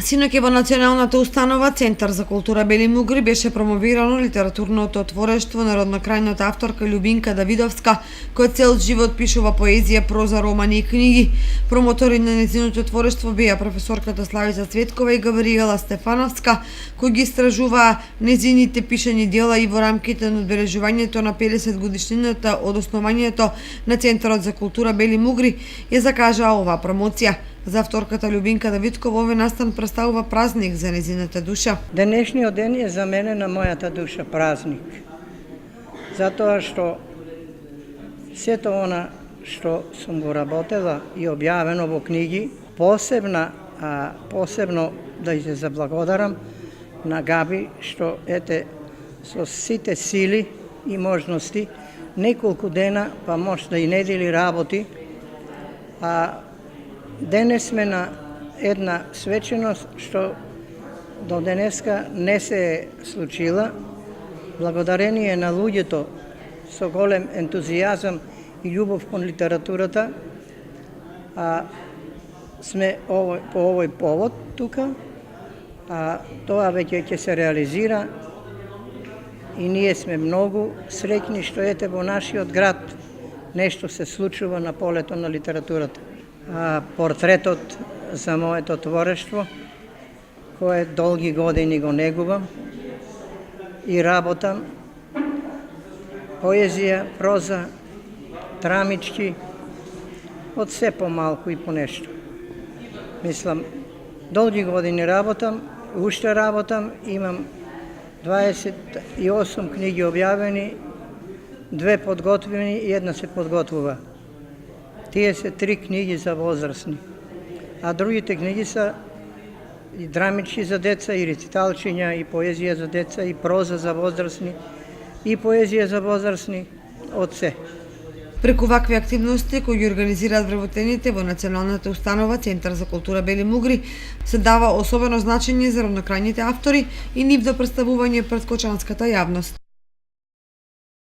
Синоќ во Националната установа Центар за култура Бели Мугри беше промовирано литературното творештво на роднокрајната авторка Љубинка Давидовска, која цел живот пишува поезија, проза, романи и книги. Промотори на нејзиното творештво беа професорката Славица Цветкова и Гавриела Стефановска, кои ги истражуваа нејзините пишани дела и во рамките на одбележувањето на 50 годишнината од основањето на Центарот за култура Бели Мугри, ја закажаа оваа промоција. За авторката Љубинка Давидкова овој настан представува празник за нејзината душа. Денешниот ден е за мене на мојата душа празник. Затоа што сето она што сум го работела и објавено во книги, посебно да се заблагодарам на Габи што со сите сили и можности неколку дена, па можда и недели работи, денес сме на една свеченост што до денеска не се е случила. Благодарение на луѓето со голем ентузијазам и љубов кон литературата, сме по овој повод тука. Тоа веќе ќе се реализира и ние сме многу среќни што во нашиот град нешто се случува на полето на литературата. Портретот за моето творештво, кое долги години го негувам и работам, поезија, проза, драмички, од се помалку и по нешто. Мислам, долги години работам, уште работам, имам 28 книги објавени, 2 подготвени и една се подготвува. Тие се 3 книги за возрастни, а другите книги се и драмички за деца, и рециталчиња, и поезија за деца, и проза за возрастни, и поезија за возрастни, од се. Преку вакви активности кои ги организираат вработените во Националната установа Центар за култура Бели Мугри, се дава особено значење за роднокрајните автори и нивно представување пред кочанската јавност.